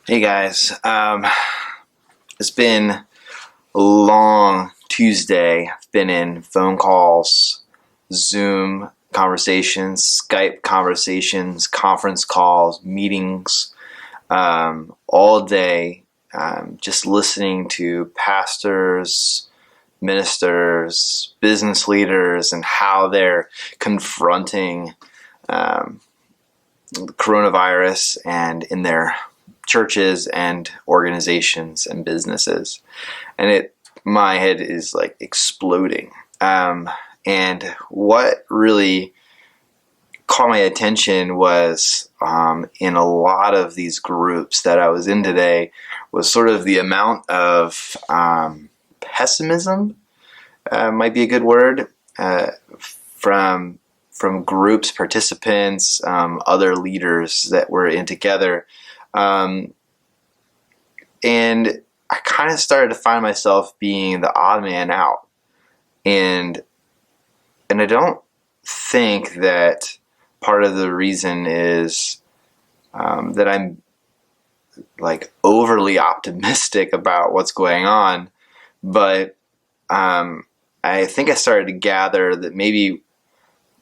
Hey guys, it's been a long Tuesday. I've been in phone calls, Zoom conversations, Skype conversations, conference calls, meetings, all day, just listening to pastors, ministers, business leaders, and how they're confronting the coronavirus and in their churches and organizations and businesses, and my head is like exploding. And what really caught my attention was in a lot of these groups that I was in today was sort of the amount of pessimism, might be a good word, from groups, participants, other leaders that were in together. And I kind of started to find myself being the odd man out. And I don't think that part of the reason is that I'm like overly optimistic about what's going on, but I think I started to gather that maybe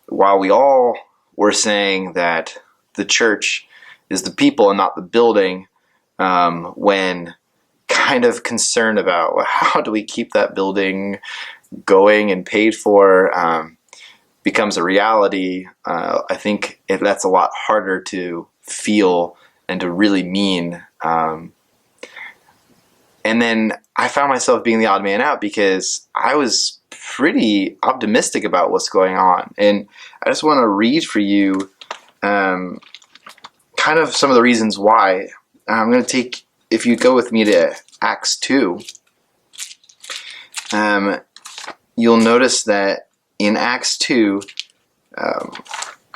while we all were saying that the church is the people and not the building, when kind of concerned about, well, how do we keep that building going and paid for, becomes a reality. I think that's a lot harder to feel and to really mean. And then I found myself being the odd man out because I was pretty optimistic about what's going on. And I just want to read for you kind of some of the reasons why. I'm going to take, if you go with me to Acts 2, you'll notice that in Acts 2,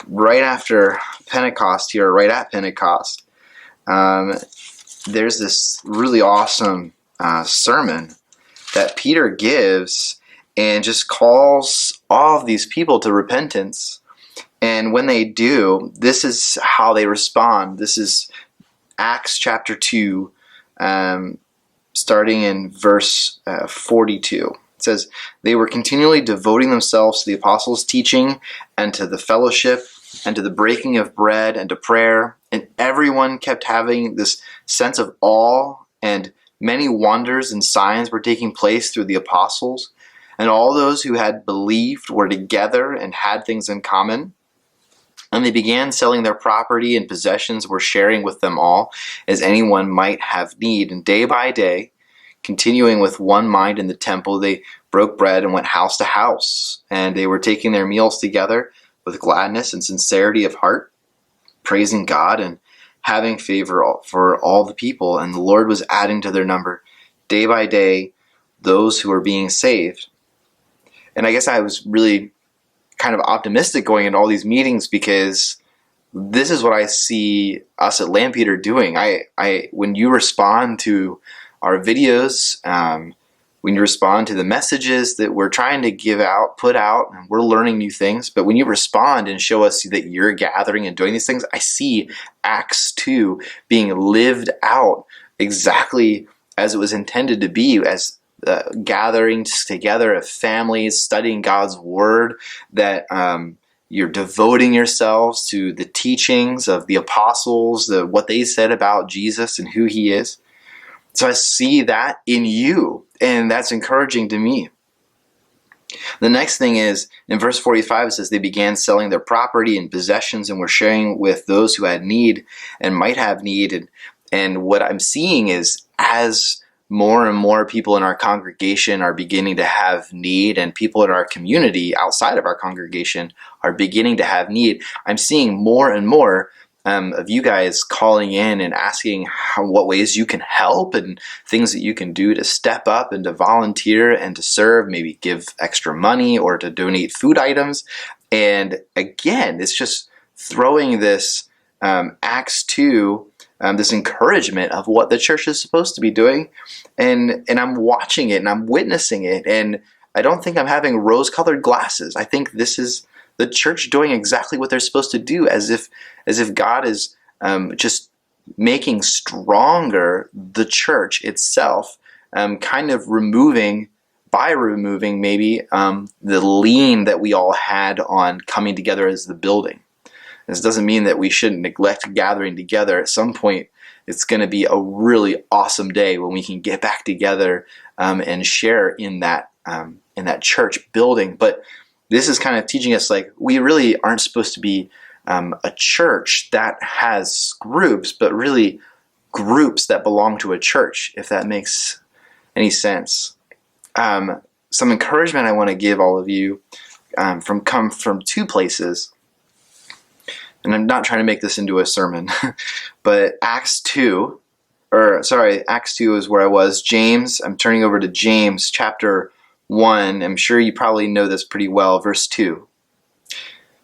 right after Pentecost here, right at Pentecost, there's this really awesome sermon that Peter gives and just calls all of these people to repentance. And when they do, this is how they respond. This is Acts chapter 2, starting in verse 42. It says, "They were continually devoting themselves to the apostles' teaching and to the fellowship and to the breaking of bread and to prayer. And everyone kept having this sense of awe, and many wonders and signs were taking place through the apostles. And all those who had believed were together and had things in common. And they began selling their property and possessions, were sharing with them all, as anyone might have need. And day by day, continuing with one mind in the temple, they broke bread and went house to house. And they were taking their meals together with gladness and sincerity of heart, praising God and having favor for all the people. And the Lord was adding to their number day by day those who were being saved." And I guess I was really kind of optimistic going into all these meetings because this is what I see us at Lampeter doing. When you respond to our videos, when you respond to the messages that we're trying to give out, put out, and we're learning new things, but when you respond and show us that you're gathering and doing these things, I see Acts 2 being lived out exactly as it was intended to be, as gatherings together of families, studying God's Word, that you're devoting yourselves to the teachings of the apostles, what they said about Jesus and who He is. So I see that in you, and that's encouraging to me. The next thing is, in verse 45, it says, "They began selling their property and possessions and were sharing with those who had need and might have need." And what I'm seeing is, as more and more people in our congregation are beginning to have need, and people in our community outside of our congregation are beginning to have need, I'm seeing more and more of you guys calling in and asking what ways you can help and things that you can do to step up and to volunteer and to serve, maybe give extra money or to donate food items. And again, it's just throwing this Acts 2, this encouragement of what the church is supposed to be doing. And I'm watching it and I'm witnessing it. And I don't think I'm having rose-colored glasses. I think this is the church doing exactly what they're supposed to do, as if God is just making stronger the church itself, kind of removing maybe the lean that we all had on coming together as the building. This doesn't mean that we shouldn't neglect gathering together. At some point, it's going to be a really awesome day when we can get back together and share in that church building. But this is kind of teaching us, like, we really aren't supposed to be a church that has groups, but really groups that belong to a church, if that makes any sense. Some encouragement I want to give all of you come from two places. And I'm not trying to make this into a sermon, but Acts 2 is where I was. James, I'm turning over to James chapter 1. I'm sure you probably know this pretty well, verse 2.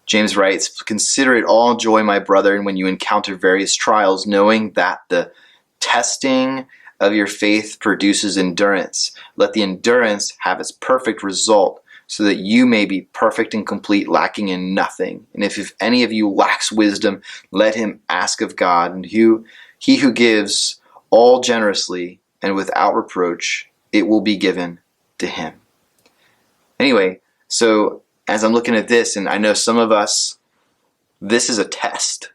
James writes, "Consider it all joy, my brethren, when you encounter various trials, knowing that the testing of your faith produces endurance. Let the endurance have its perfect result, so that you may be perfect and complete, lacking in nothing. And if any of you lacks wisdom, let him ask of God, and he who gives all generously and without reproach, it will be given to him." Anyway, so as I'm looking at this, and I know some of us, this is a test.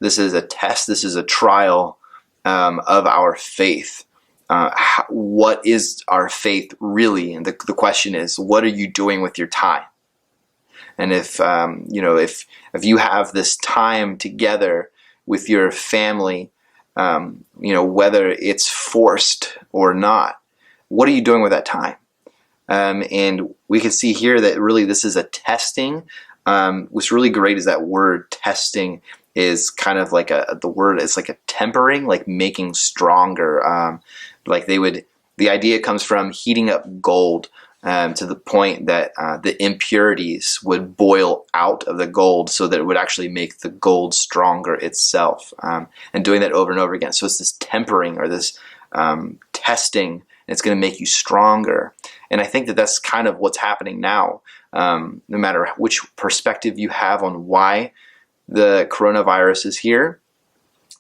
This is a test. This is a trial of our faith. What is our faith really? And the question is, what are you doing with your time? And if you have this time together with your family, whether it's forced or not, what are you doing with that time? And we can see here that really this is a testing. What's really great is that word testing is kind of like the word is like a tempering, like making stronger. The idea comes from heating up gold to the point that the impurities would boil out of the gold, so that it would actually make the gold stronger itself, and doing that over and over again. So it's this tempering or this testing, and it's going to make you stronger. And I think that that's kind of what's happening now, no matter which perspective you have on why the coronavirus is here.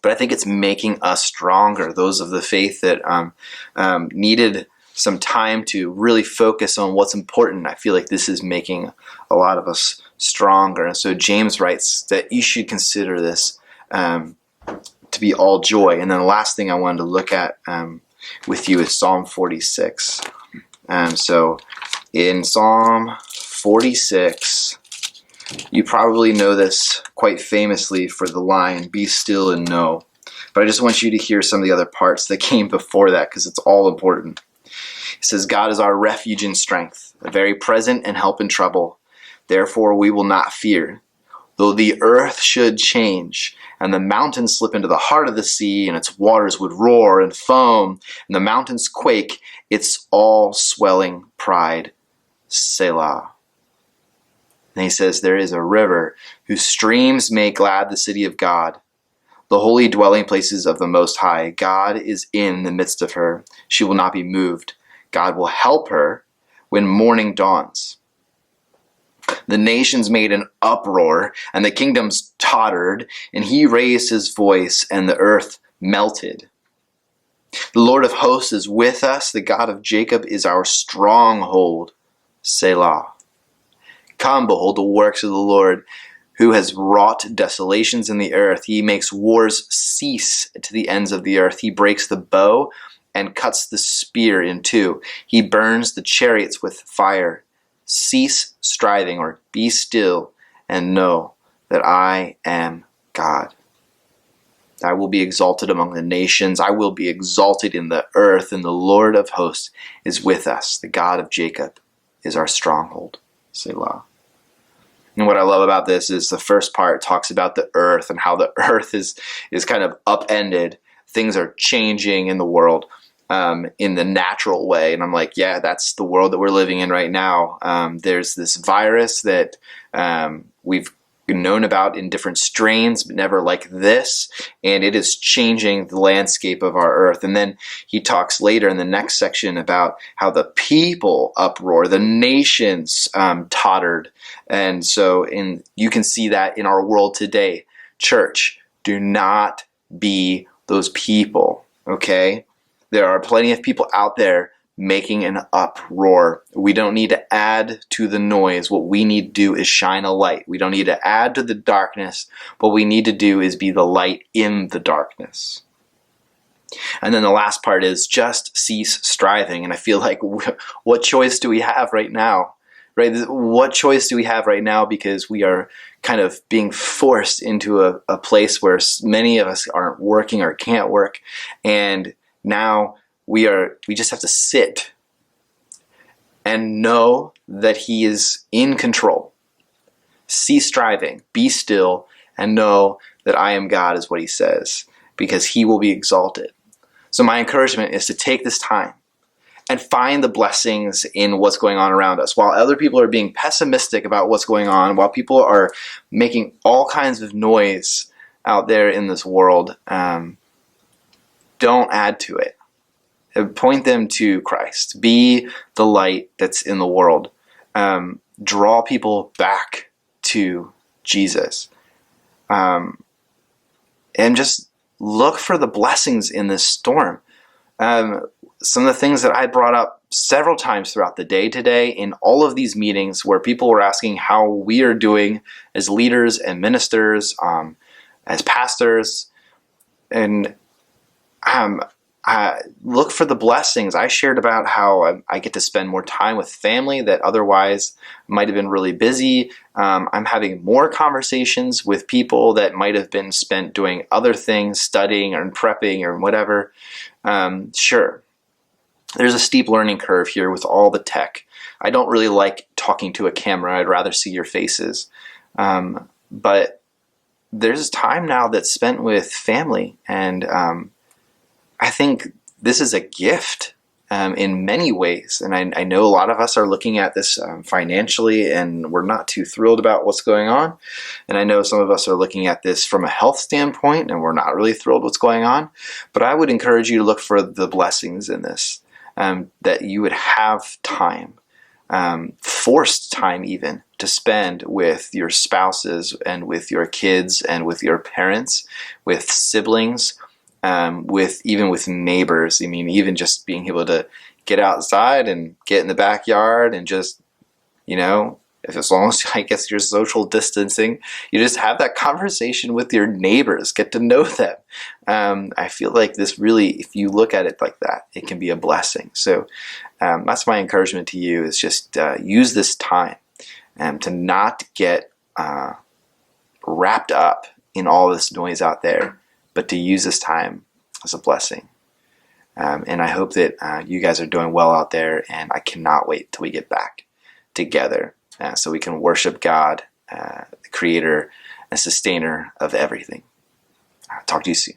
But I think it's making us stronger, those of the faith that needed some time to really focus on what's important. I feel like this is making a lot of us stronger. And so James writes that you should consider this to be all joy. And then the last thing I wanted to look at with you is Psalm 46. So in Psalm 46, you probably know this quite famously for the line, "Be still and know." But I just want you to hear some of the other parts that came before that, because it's all important. It says, "God is our refuge and strength, a very present and help in trouble. Therefore we will not fear. Though the earth should change, and the mountains slip into the heart of the sea, and its waters would roar and foam, and the mountains quake, its all-swelling pride, Selah." And he says, "There is a river whose streams make glad the city of God, the holy dwelling places of the Most High. God is in the midst of her. She will not be moved. God will help her when morning dawns. The nations made an uproar, and the kingdoms tottered, and he raised his voice, and the earth melted. The Lord of hosts is with us. The God of Jacob is our stronghold, Selah. Come, behold the works of the Lord, who has wrought desolations in the earth. He makes wars cease to the ends of the earth. He breaks the bow and cuts the spear in two. He burns the chariots with fire. Cease striving, or be still, and know that I am God. I will be exalted among the nations. I will be exalted in the earth, and the Lord of hosts is with us. The God of Jacob is our stronghold, Selah. And what I love about this is the first part talks about the earth and how the earth is kind of upended. Things are changing in the world in the natural way. And I'm like, yeah, that's the world that we're living in right now. There's this virus that we've known about in different strains, but never like this. And it is changing the landscape of our earth. And then he talks later in the next section about how the people uproar, the nations tottered. And so you can see that in our world today. Church, do not be those people, okay? There are plenty of people out there making an uproar. We don't need to add to the noise. What we need to do is shine a light. We don't need to add to the darkness. What we need to do is be the light in the darkness. And then the last part is just cease striving. And I feel like, what choice do we have right now? Right? What choice do we have right now? Because we are kind of being forced into a place where many of us aren't working or can't work. And now we just have to sit and know that He is in control. Cease striving, be still, and know that I am God is what He says, because He will be exalted. So my encouragement is to take this time and find the blessings in what's going on around us. While other people are being pessimistic about what's going on, while people are making all kinds of noise out there in this world, don't add to it. Point them to Christ. Be the light that's in the world. Draw people back to Jesus. And just look for the blessings in this storm. Some of the things that I brought up several times throughout the day today in all of these meetings where people were asking how we are doing as leaders and ministers, as pastors, and look for the blessings. I shared about how I get to spend more time with family that otherwise might have been really busy. I'm having more conversations with people that might have been spent doing other things, studying or prepping or whatever. Sure, there's a steep learning curve here with all the tech. I don't really like talking to a camera. I'd rather see your faces. But there's time now that's spent with family, and I think this is a gift in many ways. And I know a lot of us are looking at this financially, and we're not too thrilled about what's going on. And I know some of us are looking at this from a health standpoint, and we're not really thrilled what's going on. But I would encourage you to look for the blessings in this, that you would have time, forced time even, to spend with your spouses and with your kids and with your parents, with siblings, with neighbors. I mean, even just being able to get outside and get in the backyard and just, as long as I guess you're social distancing, you just have that conversation with your neighbors, get to know them. I feel like this really, if you look at it like that, it can be a blessing. So that's my encouragement to you, is just use this time to not get wrapped up in all this noise out there, but to use this time as a blessing. And I hope that you guys are doing well out there, and I cannot wait till we get back together so we can worship God, the creator and sustainer of everything. Talk to you soon.